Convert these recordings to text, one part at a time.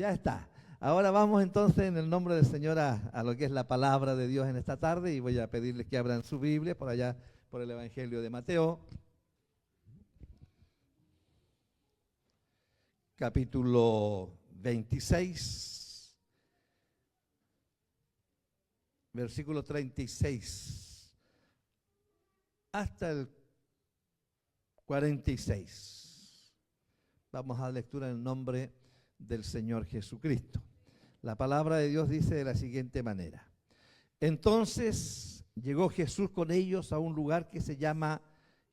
ya está. Ahora vamos entonces en el nombre del Señor a lo que es la palabra de Dios en esta tarde y voy a pedirles que abran su Biblia por allá, por el Evangelio de Mateo, capítulo 26, versículo 36, hasta el 46. Vamos a la lectura en el nombre del Señor Jesucristo. La palabra de Dios dice de la siguiente manera: entonces llegó Jesús con ellos a un lugar que se llama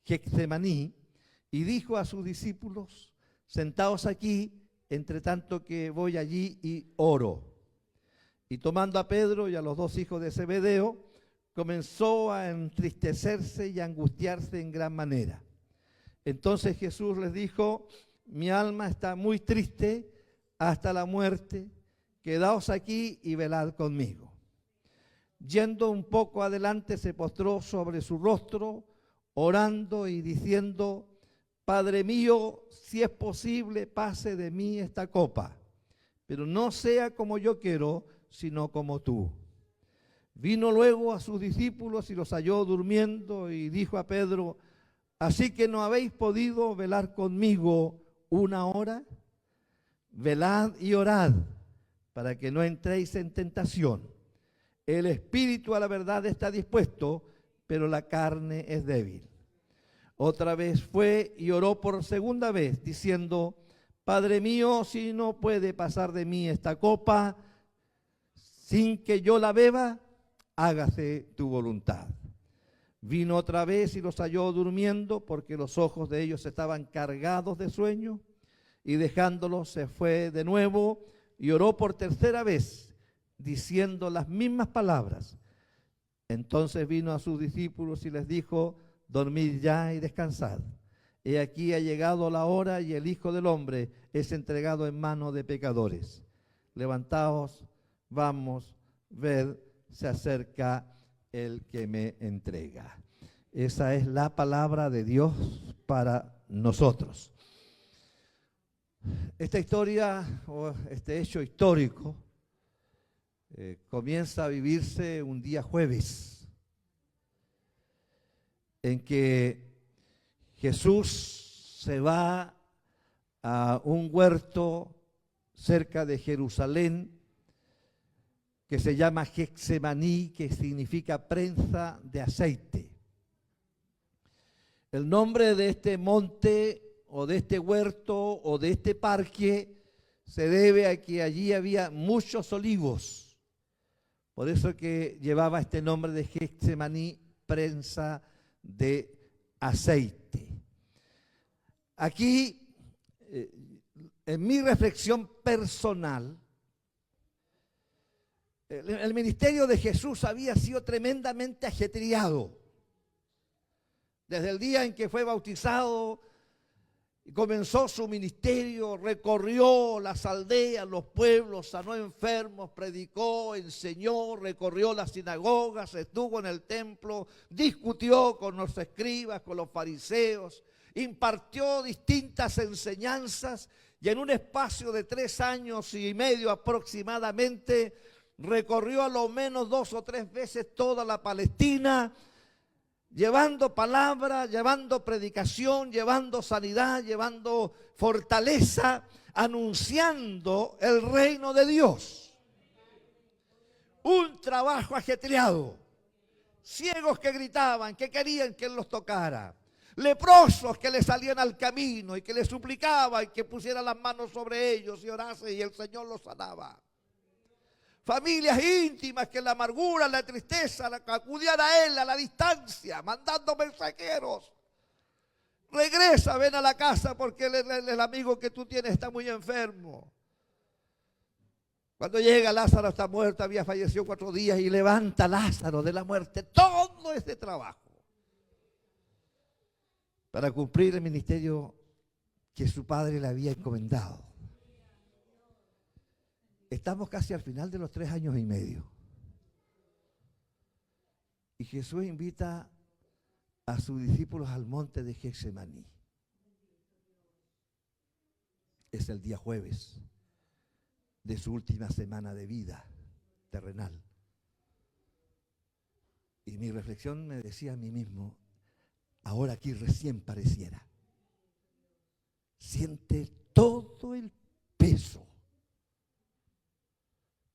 Getsemaní y dijo a sus discípulos: sentaos aquí, entre tanto que voy allí y oro. Y tomando a Pedro y a los dos hijos de Zebedeo, comenzó a entristecerse y a angustiarse en gran manera. Entonces Jesús les dijo: mi alma está muy triste hasta la muerte, quedaos aquí y velad conmigo. Yendo un poco adelante, se postró sobre su rostro, orando y diciendo: Padre mío, si es posible, pase de mí esta copa, pero no sea como yo quiero, sino como tú. Vino luego a sus discípulos y los halló durmiendo y dijo a Pedro: ¿así que no habéis podido velar conmigo una hora? Velad y orad, para que no entréis en tentación. El espíritu a la verdad está dispuesto, pero la carne es débil. Otra vez fue y oró por segunda vez, diciendo: Padre mío, si no puede pasar de mí esta copa sin que yo la beba, hágase tu voluntad. Vino otra vez y los halló durmiendo, porque los ojos de ellos estaban cargados de sueño, y dejándolos se fue de nuevo y oró por tercera vez, diciendo las mismas palabras. Entonces vino a sus discípulos y les dijo: dormid ya y descansad. He aquí ha llegado la hora y el Hijo del Hombre es entregado en manos de pecadores. Levantaos, vamos, ved, se acerca el que me entrega. Esa es la palabra de Dios para nosotros. Esta historia o este hecho histórico comienza a vivirse un día jueves, en que Jesús se va a un huerto cerca de Jerusalén que se llama Getsemaní, que significa prensa de aceite. El nombre de este monte o de este huerto o de este parque se debe a que allí había muchos olivos. Por eso que llevaba este nombre de Getsemaní, prensa de aceite. Aquí, en mi reflexión personal, el ministerio de Jesús había sido tremendamente ajetreado. Desde el día en que fue bautizado y comenzó su ministerio, recorrió las aldeas, los pueblos, sanó enfermos, predicó, enseñó, recorrió las sinagogas, estuvo en el templo, discutió con los escribas, con los fariseos, impartió distintas enseñanzas y en un espacio de 3 años y medio aproximadamente recorrió a lo menos 2 o 3 veces toda la Palestina, llevando palabra, llevando predicación, llevando sanidad, llevando fortaleza, anunciando el reino de Dios. Un trabajo ajetreado. Ciegos que gritaban, que querían que Él los tocara. Leprosos que le salían al camino y que le suplicaban que pusiera las manos sobre ellos y orase y el Señor los sanaba. Familias íntimas que en la amargura, en la tristeza, acudían a Él a la distancia, mandando mensajeros. Regresa, ven a la casa porque el amigo que tú tienes está muy enfermo. Cuando llega, Lázaro está muerto, había fallecido 4 días y levanta a Lázaro de la muerte. Todo este trabajo para cumplir el ministerio que su padre le había encomendado. Estamos casi al final de los 3 años y medio. Y Jesús invita a sus discípulos al monte de Getsemaní. Es el día jueves. de su última semana de vida terrenal. Y mi reflexión me decía a mí mismo, ahora aquí recién pareciera, siente todo el peso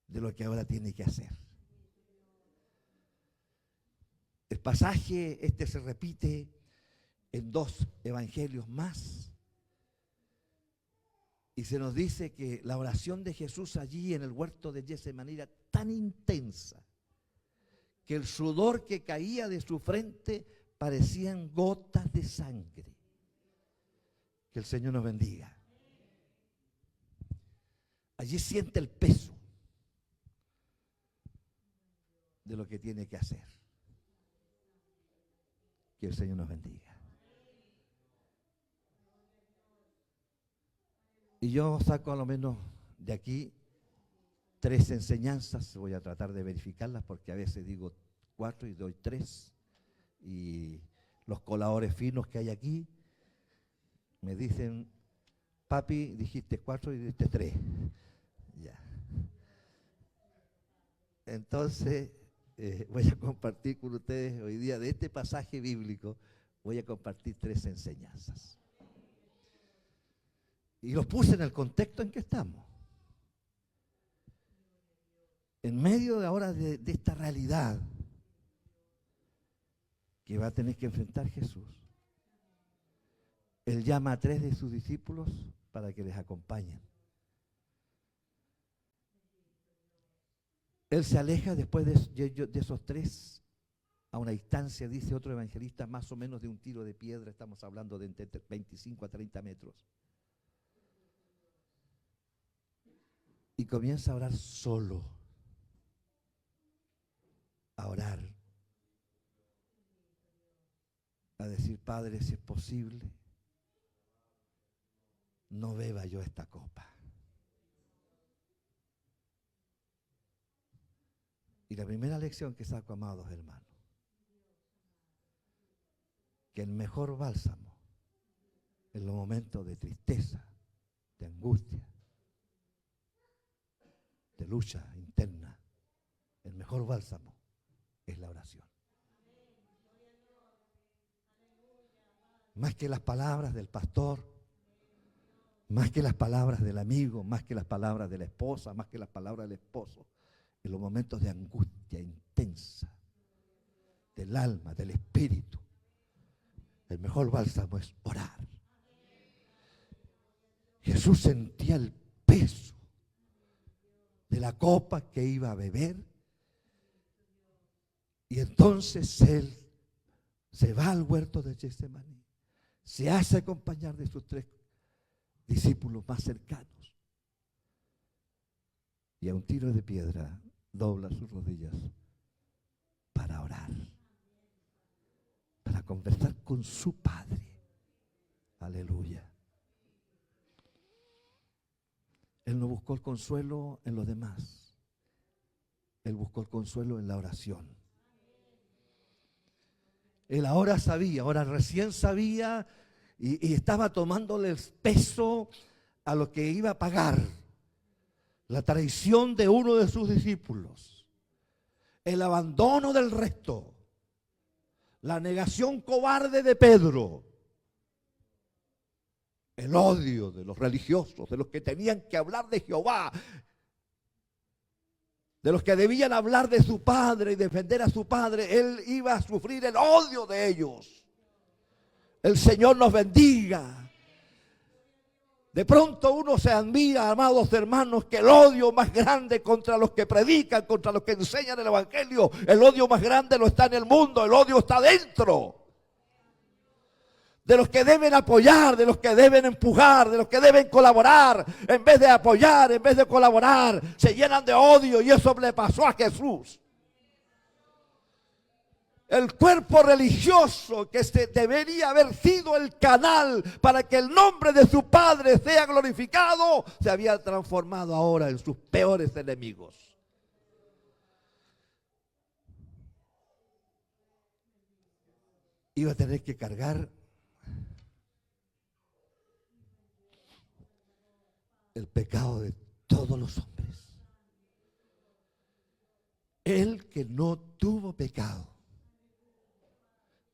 de lo que ahora tiene que hacer. El pasaje este se repite en 2 evangelios más. Y se nos dice que la oración de Jesús allí en el huerto de Getsemaní era tan intensa que el sudor que caía de su frente parecían gotas de sangre. Que el Señor nos bendiga. Allí siente el peso de lo que tiene que hacer. Que el Señor nos bendiga. Y yo saco a lo menos de aquí 3 enseñanzas. Voy a tratar de verificarlas porque a veces digo 4 y doy 3. Y los coladores finos que hay aquí me dicen, papi, dijiste 4 y dijiste 3. Ya. Entonces, voy a compartir con ustedes hoy día de este pasaje bíblico, voy a compartir 3 enseñanzas. Y los puse en el contexto en que estamos. En medio de ahora de esta realidad que va a tener que enfrentar Jesús, Él llama a 3 de sus discípulos para que les acompañen. Él se aleja después de esos 3 a una distancia, dice otro evangelista, más o menos de un tiro de piedra. Estamos hablando de entre 25 a 30 metros. Y comienza a orar solo. A orar. A decir, Padre, si es posible, no beba yo esta copa. Y la primera lección que saco, amados hermanos, que el mejor bálsamo en los momentos de tristeza, de angustia, de lucha interna, el mejor bálsamo es la oración. Más que las palabras del pastor, más que las palabras del amigo, más que las palabras de la esposa, más que las palabras del esposo, en los momentos de angustia intensa del alma, del espíritu, el mejor bálsamo es orar. Jesús sentía el peso de la copa que iba a beber, y entonces Él se va al huerto de Getsemaní, se hace acompañar de sus 3 discípulos más cercanos, y a un tiro de piedra dobla sus rodillas para orar, para conversar con su Padre. Aleluya. Él no buscó el consuelo en los demás. Él buscó el consuelo en la oración. Él ahora sabía, ahora recién sabía y estaba tomándole el peso a lo que iba a pagar. La traición de uno de sus discípulos. El abandono del resto. La negación cobarde de Pedro. El odio de los religiosos, de los que tenían que hablar de Jehová, de los que debían hablar de su padre y defender a su padre. Él iba a sufrir el odio de ellos. El Señor nos bendiga. De pronto uno se admira, amados hermanos, que el odio más grande contra los que predican, contra los que enseñan el Evangelio, el odio más grande no está en el mundo, el odio está dentro. De los que deben apoyar, de los que deben empujar, de los que deben colaborar, en vez de apoyar, en vez de colaborar, se llenan de odio, y eso le pasó a Jesús. El cuerpo religioso que debería haber sido el canal para que el nombre de su Padre sea glorificado, se había transformado ahora en sus peores enemigos. Iba a tener que cargar el pecado de todos los hombres. el que no tuvo pecado,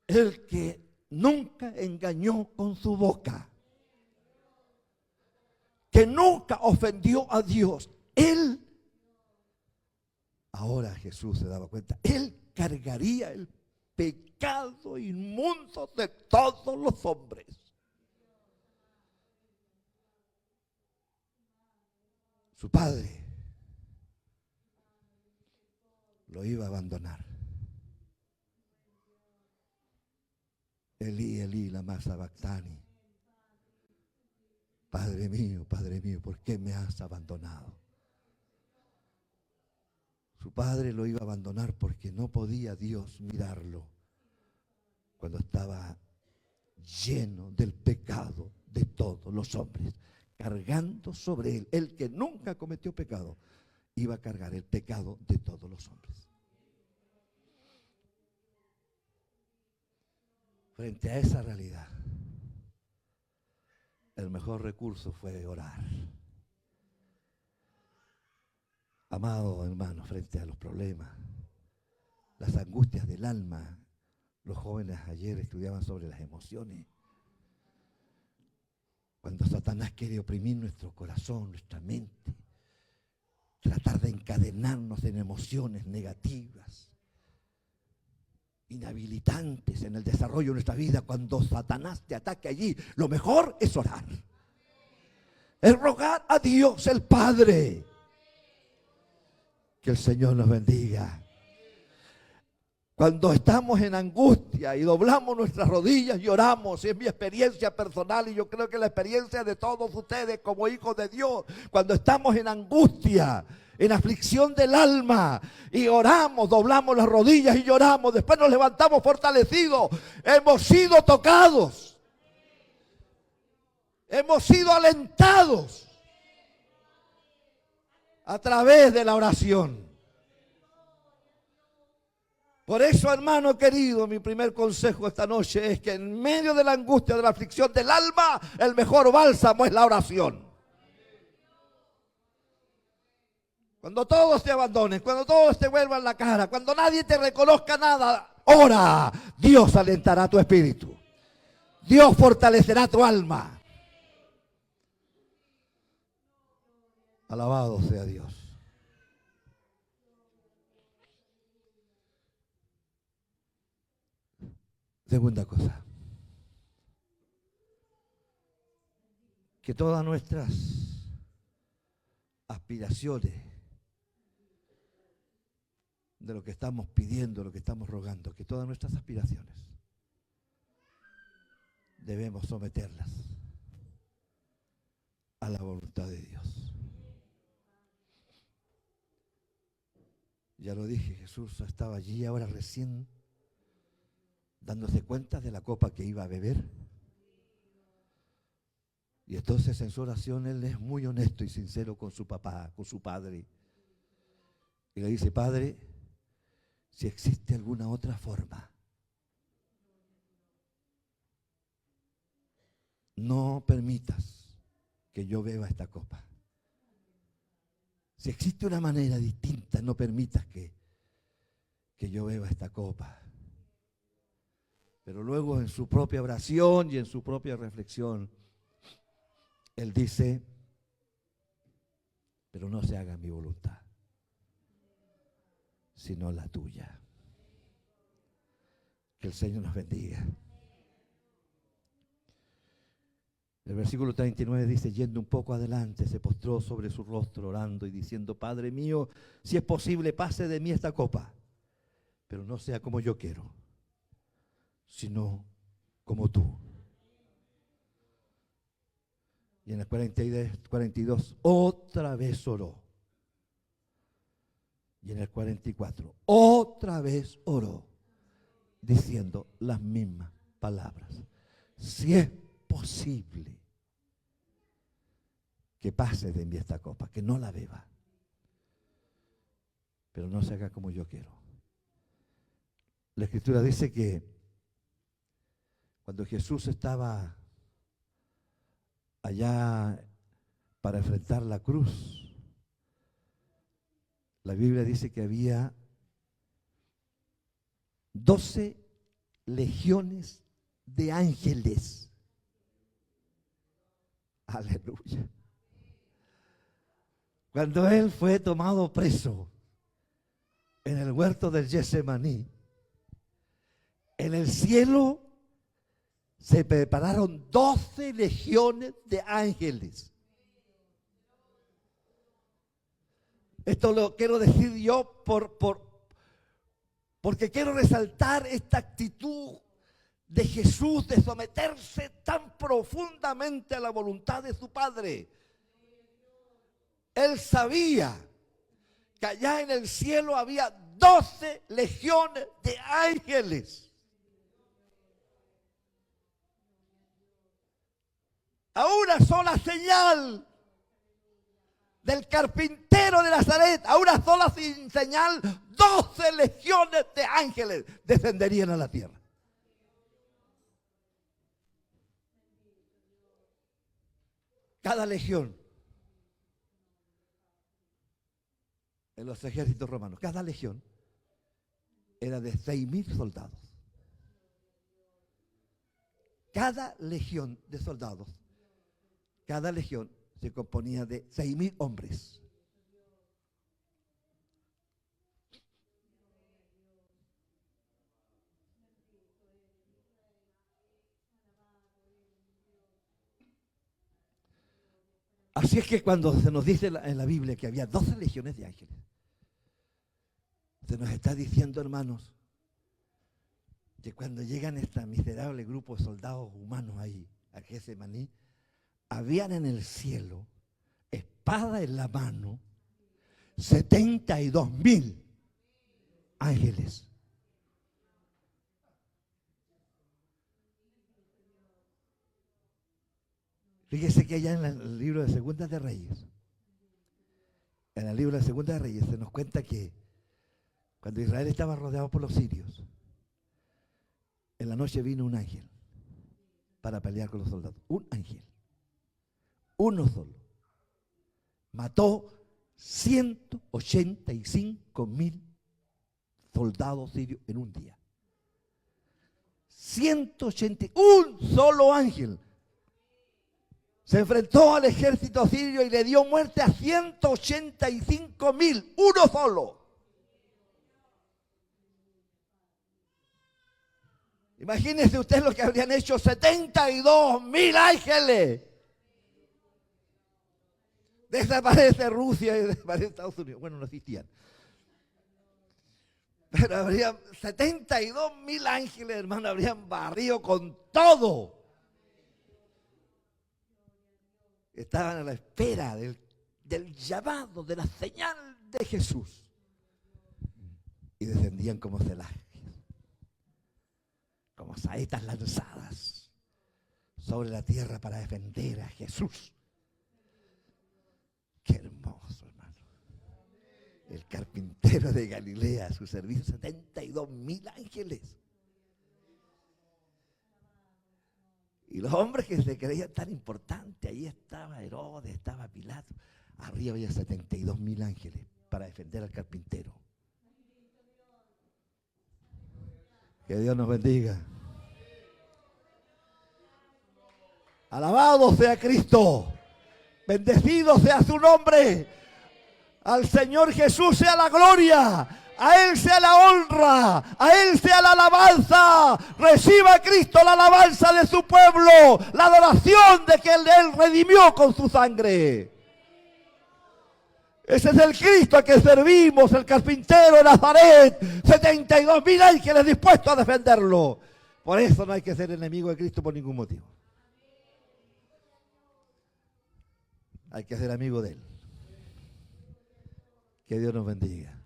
el que nunca engañó con su boca, que nunca ofendió a Dios, él, ahora Jesús se daba cuenta, él cargaría el pecado inmundo de todos los hombres. Su padre lo iba a abandonar. Elí, Elí, lama sabactani. Padre mío, ¿por qué me has abandonado? Su padre lo iba a abandonar porque no podía Dios mirarlo cuando estaba lleno del pecado de todos los hombres, cargando sobre él. El que nunca cometió pecado iba a cargar el pecado de todos los hombres. Frente a esa realidad, el mejor recurso fue orar. Amado hermano, frente a los problemas, las angustias del alma, los jóvenes ayer estudiaban sobre las emociones. Cuando Satanás quiere oprimir nuestro corazón, nuestra mente, tratar de encadenarnos en emociones negativas, inhabilitantes en el desarrollo de nuestra vida, cuando Satanás te ataque allí, lo mejor es orar. Es rogar a Dios el Padre. Que el Señor nos bendiga. Cuando estamos en angustia y doblamos nuestras rodillas y oramos, es mi experiencia personal y yo creo que la experiencia de todos ustedes como hijos de Dios, cuando estamos en angustia, en aflicción del alma y oramos, doblamos las rodillas y lloramos, después nos levantamos fortalecidos, hemos sido tocados, hemos sido alentados a través de la oración. Por eso, hermano querido, mi primer consejo esta noche es que en medio de la angustia, de la aflicción del alma, el mejor bálsamo es la oración. Cuando todos te abandonen, cuando todos te vuelvan la cara, cuando nadie te reconozca nada, ora. Dios alentará tu espíritu. Dios fortalecerá tu alma. Alabado sea Dios. Segunda cosa, que todas nuestras aspiraciones de lo que estamos pidiendo, lo que estamos rogando, que todas nuestras aspiraciones debemos someterlas a la voluntad de Dios. Ya lo dije, Jesús estaba allí ahora recién dándose cuenta de la copa que iba a beber. Y entonces en su oración él es muy honesto y sincero con su papá, con su padre. Y le dice: Padre, si existe alguna otra forma, no permitas que yo beba esta copa. Si existe una manera distinta, no permitas que yo beba esta copa. Pero luego en su propia oración y en su propia reflexión, él dice: pero no se haga mi voluntad, sino la tuya. Que el Señor nos bendiga. El versículo 39 dice: yendo un poco adelante, se postró sobre su rostro orando y diciendo: Padre mío, si es posible, pase de mí esta copa, pero no sea como yo quiero, sino como tú. Y en el 42, otra vez oró. Y en el 44, otra vez oró, diciendo las mismas palabras: si es posible, que pase de mí esta copa, que no la beba, pero no se haga como yo quiero. La Escritura dice que cuando Jesús estaba allá para enfrentar la cruz, la Biblia dice que había 12 legiones de ángeles. Aleluya. Cuando él fue tomado preso en el huerto del Getsemaní, en el cielo se prepararon 12 legiones de ángeles. Esto lo quiero decir yo porque quiero resaltar esta actitud de Jesús de someterse tan profundamente a la voluntad de su Padre. Él sabía que allá en el cielo había 12 legiones de ángeles. A una sola señal del carpintero de Nazaret, a una sola señal, 12 legiones de ángeles descenderían a la tierra. Cada legión en los ejércitos romanos, cada legión era de 6.000 soldados. Cada legión de soldados, cada legión se componía de 6.000 hombres. Así es que cuando se nos dice en la Biblia que había 12 legiones de ángeles, se nos está diciendo, hermanos, que cuando llegan este miserable grupo de soldados humanos ahí, a Getsemaní, habían en el cielo, espada en la mano, 72.000 ángeles. Fíjese que allá en el libro de Segunda de Reyes, en el libro de Segunda de Reyes se nos cuenta que cuando Israel estaba rodeado por los sirios, en la noche vino un ángel para pelear con los soldados. Un ángel, uno solo, mató 185.000 soldados sirios en un día. 180, un solo ángel se enfrentó al ejército sirio y le dio muerte a 185.000, uno solo. Imagínense ustedes lo que habrían hecho 72.000 ángeles. Desaparece Rusia y desaparece Estados Unidos. Bueno, no existían. Pero habría 72.000 ángeles, hermano, habrían barrido con todo. Estaban a la espera del llamado, de la señal de Jesús. Y descendían como celajes, como saetas lanzadas sobre la tierra para defender a Jesús. Qué hermoso, hermano. El carpintero de Galilea, a su servicio, 72.000 ángeles. Y los hombres que se creían tan importantes, ahí estaba Herodes, estaba Pilato. Arriba había 72.000 ángeles para defender al carpintero. Que Dios nos bendiga. Alabado sea Cristo. Bendecido sea su nombre. Al Señor Jesús sea la gloria. A Él sea la honra, a Él sea la alabanza. Reciba a Cristo la alabanza de su pueblo, la adoración de que Él redimió con su sangre. Ese es el Cristo al que servimos, el carpintero de Nazaret. 72.000 ángeles dispuestos a defenderlo. Por eso no hay que ser enemigo de Cristo por ningún motivo. Hay que ser amigo de Él. Que Dios nos bendiga.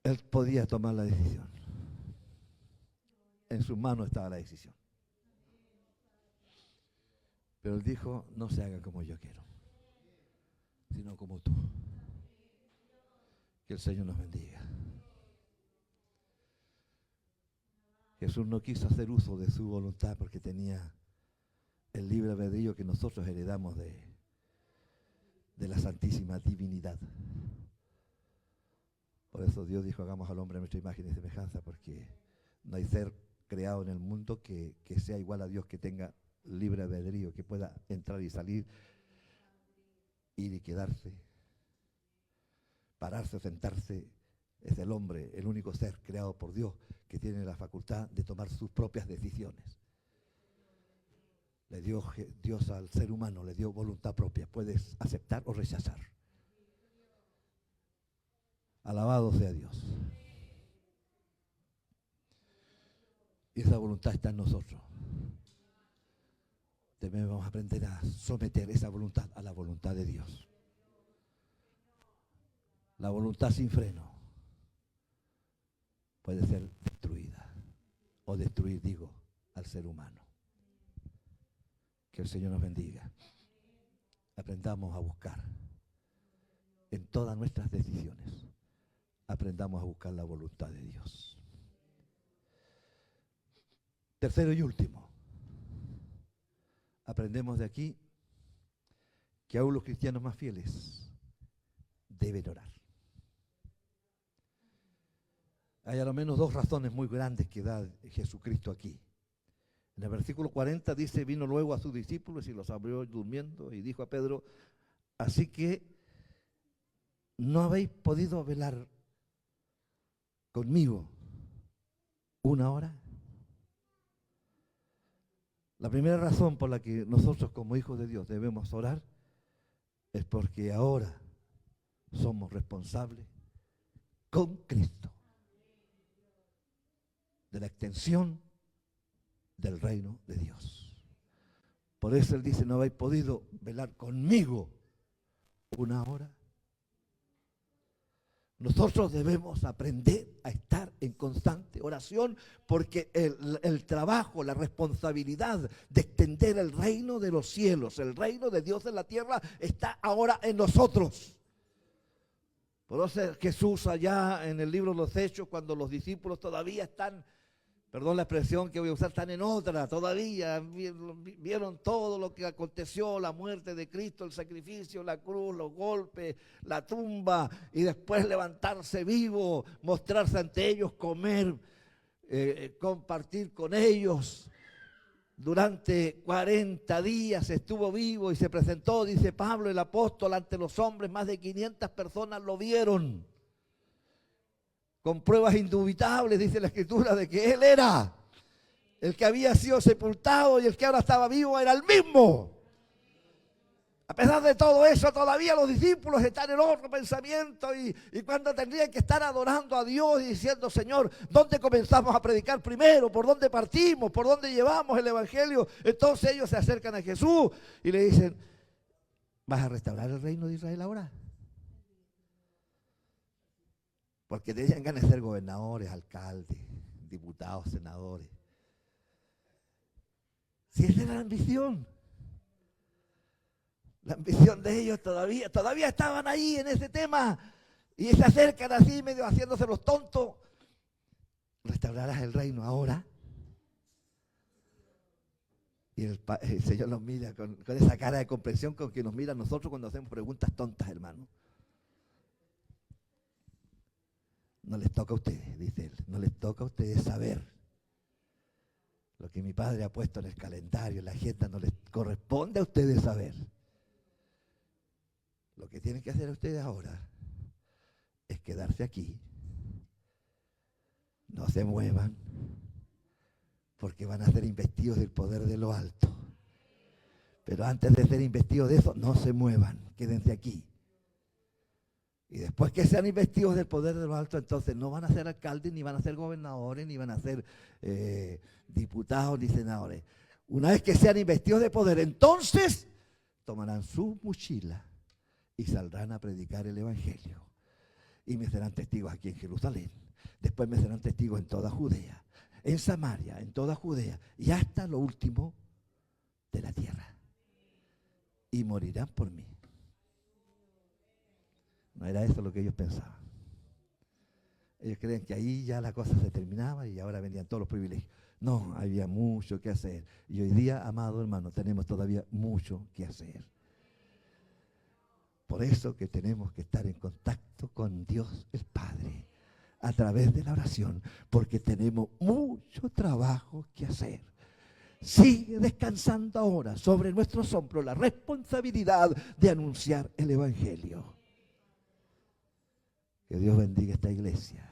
Él podía tomar la decisión. En sus manos estaba la decisión. Pero Él dijo, no se haga como yo quiero, sino como tú. Que el Señor nos bendiga. Jesús no quiso hacer uso de su voluntad porque tenía el libre albedrío que nosotros heredamos de la Santísima Divinidad. Por eso Dios dijo, hagamos al hombre a nuestra imagen y semejanza, porque no hay ser creado en el mundo que sea igual a Dios, que tenga libre albedrío, que pueda entrar y salir, ir y quedarse, pararse o sentarse. Es el hombre, el único ser creado por Dios que tiene la facultad de tomar sus propias decisiones. Le dio Dios al ser humano, le dio voluntad propia. Puedes aceptar o rechazar. Alabado sea Dios. Y esa voluntad está en nosotros. Debemos aprender a someter esa voluntad a la voluntad de Dios. La voluntad sin freno puede ser destruida, o destruir, digo, al ser humano. Que el Señor nos bendiga. Aprendamos a buscar en todas nuestras decisiones. Aprendamos a buscar la voluntad de Dios. Tercero y último. Aprendemos de aquí que aún los cristianos más fieles deben orar. Hay a lo menos dos razones muy grandes que da Jesucristo aquí. En el versículo 40 dice, vino luego a sus discípulos y los abrió durmiendo y dijo a Pedro, así que no habéis podido velar conmigo una hora. La primera razón por la que nosotros como hijos de Dios debemos orar es porque ahora somos responsables con Cristo de la extensión del reino de Dios. Por eso Él dice, no habéis podido velar conmigo una hora. Nosotros debemos aprender a estar en constante oración porque el trabajo, la responsabilidad de extender el reino de los cielos, el reino de Dios en la tierra, está ahora en nosotros. Por eso Jesús allá en el libro de los Hechos, cuando los discípulos todavía están, perdón la expresión que voy a usar, están en otra, todavía vieron todo lo que aconteció, la muerte de Cristo, el sacrificio, la cruz, los golpes, la tumba, y después levantarse vivo, mostrarse ante ellos, comer, compartir con ellos. Durante 40 días estuvo vivo y se presentó, dice Pablo el apóstol, ante los hombres, más de 500 personas lo vieron. Con pruebas indubitables, dice la Escritura, de que Él era el que había sido sepultado y el que ahora estaba vivo era el mismo. A pesar de todo eso, todavía los discípulos están en otro pensamiento y cuando tendrían que estar adorando a Dios y diciendo, Señor, ¿dónde comenzamos a predicar primero? ¿Por dónde partimos? ¿Por dónde llevamos el Evangelio? Entonces ellos se acercan a Jesús y le dicen, ¿vas a restaurar el reino de Israel ahora? Porque tenían ganas de ser gobernadores, alcaldes, diputados, senadores. Si esa era la ambición. La ambición de ellos todavía estaban ahí en ese tema. Y se acercan así, medio haciéndose los tontos. ¿Restaurarás el reino ahora? Y el Señor nos mira con esa cara de comprensión con que nos mira a nosotros cuando hacemos preguntas tontas, hermano. No les toca a ustedes, dice Él, no les toca a ustedes saber lo que mi Padre ha puesto en el calendario, en la agenda, no les corresponde a ustedes saber. Lo que tienen que hacer ustedes ahora es quedarse aquí, no se muevan, porque van a ser investidos del poder de lo alto. Pero antes de ser investidos de eso, no se muevan, quédense aquí. Y después que sean investidos del poder de lo alto, entonces no van a ser alcaldes, ni van a ser gobernadores, ni van a ser diputados, ni senadores. Una vez que sean investidos de poder, entonces tomarán su mochila y saldrán a predicar el Evangelio. Y me serán testigos aquí en Jerusalén. Después me serán testigos en toda Judea, en Samaria, en toda Judea, y hasta lo último de la tierra. Y morirán por mí. No era eso lo que ellos pensaban. Ellos creen que ahí ya la cosa se terminaba y ahora venían todos los privilegios. No, había mucho que hacer. Y hoy día, amado hermano, tenemos todavía mucho que hacer. Por eso que tenemos que estar en contacto con Dios el Padre a través de la oración, porque tenemos mucho trabajo que hacer. Sigue descansando ahora sobre nuestros hombros la responsabilidad de anunciar el Evangelio. Que Dios bendiga esta iglesia.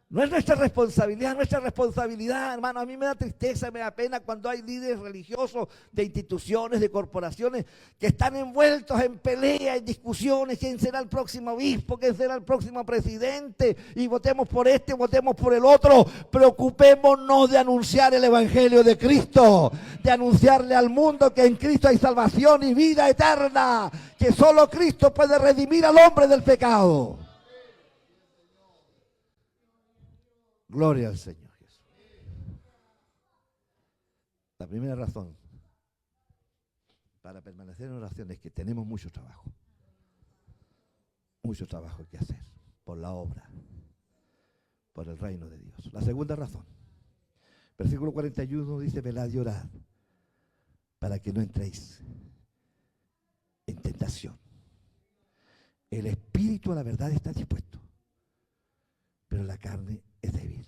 No es nuestra responsabilidad, hermano. A mí me da tristeza, me da pena cuando hay líderes religiosos de instituciones, de corporaciones, que están envueltos en peleas, en discusiones, quién será el próximo obispo, quién será el próximo presidente, y votemos por este, votemos por el otro. Preocupémonos de anunciar el Evangelio de Cristo, de anunciarle al mundo que en Cristo hay salvación y vida eterna, que solo Cristo puede redimir al hombre del pecado. Gloria al Señor Jesús. La primera razón para permanecer en oración es que tenemos mucho trabajo que hacer por la obra, por el reino de Dios. La segunda razón, versículo 41 dice: velad y orad para que no entréis en tentación. El espíritu a la verdad está dispuesto, pero la carne es débil.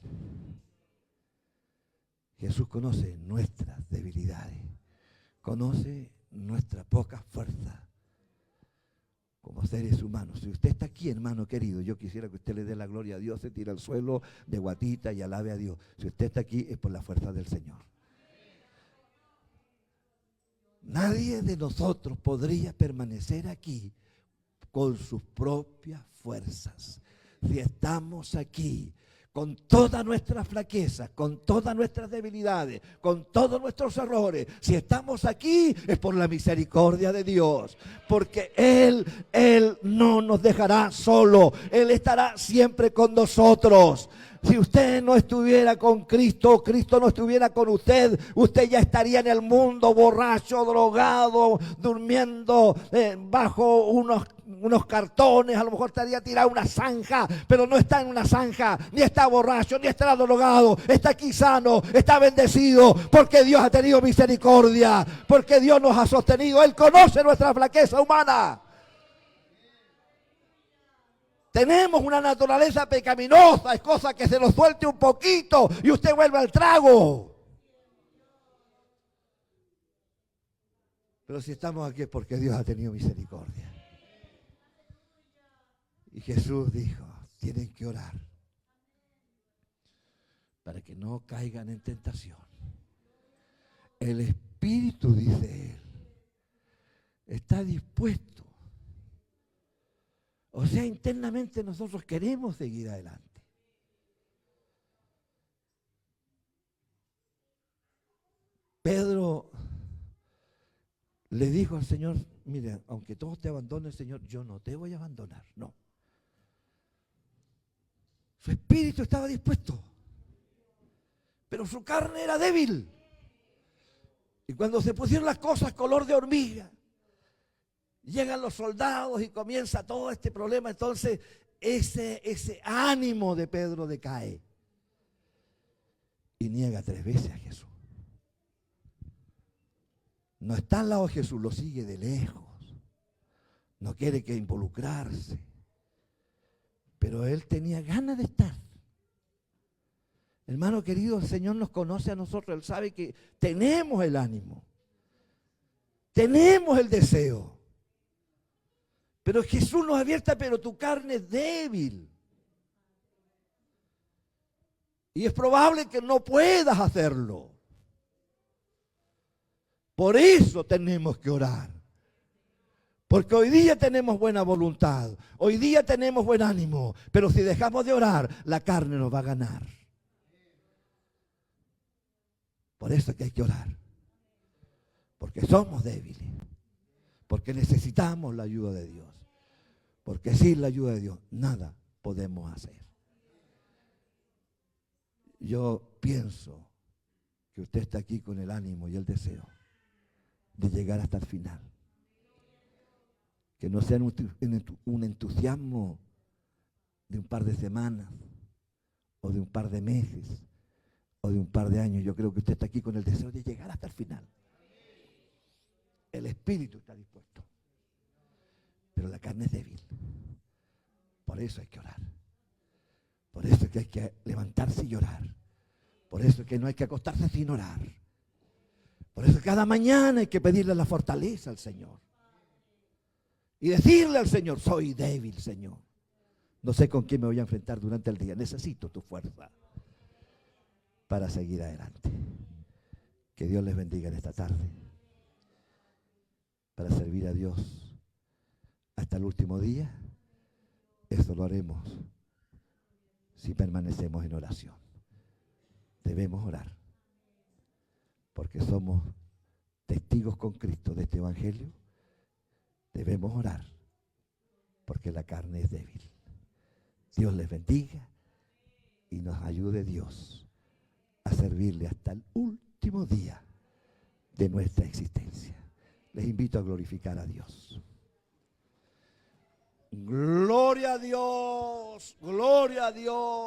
Jesús conoce nuestras debilidades, conoce nuestra poca fuerza como seres humanos. Si usted está aquí, hermano querido, yo quisiera que usted le dé la gloria a Dios, se tire al suelo de guatita y alabe a Dios. Si usted está aquí es por la fuerza del Señor. Nadie de nosotros podría permanecer aquí con sus propias fuerzas. Si estamos aquí con todas nuestras flaquezas, con todas nuestras debilidades, con todos nuestros errores, si estamos aquí es por la misericordia de Dios, porque Él no nos dejará solo, Él estará siempre con nosotros. Si usted no estuviera con Cristo, Cristo no estuviera con usted, usted ya estaría en el mundo borracho, drogado, durmiendo bajo unos cartones, a lo mejor estaría tirado en una zanja, pero no está en una zanja, ni está borracho, ni está drogado, está aquí sano, está bendecido, porque Dios ha tenido misericordia, porque Dios nos ha sostenido, Él conoce nuestra flaqueza humana. Tenemos una naturaleza pecaminosa, es cosa que se nos suelte un poquito y usted vuelve al trago. Pero si estamos aquí es porque Dios ha tenido misericordia. Y Jesús dijo, tienen que orar para que no caigan en tentación. El espíritu, dice él, está dispuesto. O sea, internamente nosotros queremos seguir adelante. Pedro le dijo al Señor, mire, aunque todos te abandonen, Señor, yo no te voy a abandonar, no. Su espíritu estaba dispuesto, pero su carne era débil. Y cuando se pusieron las cosas color de hormiga, llegan los soldados y comienza todo este problema. Entonces ese ánimo de Pedro decae y niega 3 veces a Jesús. No está al lado de Jesús, lo sigue de lejos. No quiere que involucrarse. Pero él tenía ganas de estar. Hermano querido, el Señor nos conoce a nosotros. Él sabe que tenemos el ánimo. Tenemos el deseo. Pero Jesús nos advierte, pero tu carne es débil. Y es probable que no puedas hacerlo. Por eso tenemos que orar. Porque hoy día tenemos buena voluntad. Hoy día tenemos buen ánimo. Pero si dejamos de orar, la carne nos va a ganar. Por eso es que hay que orar. Porque somos débiles. Porque necesitamos la ayuda de Dios. Porque sin la ayuda de Dios nada podemos hacer. Yo pienso que usted está aquí con el ánimo y el deseo de llegar hasta el final. Que no sea un entusiasmo de un par de semanas, o de un par de meses, o de un par de años. Yo creo que usted está aquí con el deseo de llegar hasta el final. El espíritu está dispuesto, pero la carne es débil. Por eso hay que orar. Por eso es que hay que levantarse y orar. Por eso es que no hay que acostarse sin orar. Por eso cada mañana hay que pedirle la fortaleza al Señor. Y decirle al Señor, soy débil, Señor. No sé con quién me voy a enfrentar durante el día. Necesito tu fuerza para seguir adelante. Que Dios les bendiga en esta tarde. Para servir a Dios hasta el último día. Esto lo haremos si permanecemos en oración. Debemos orar. Porque somos testigos con Cristo de este evangelio. Debemos orar. Porque la carne es débil. Dios les bendiga y nos ayude Dios a servirle hasta el último día de nuestra existencia. Les invito a glorificar a Dios. Gloria a Dios, gloria a Dios.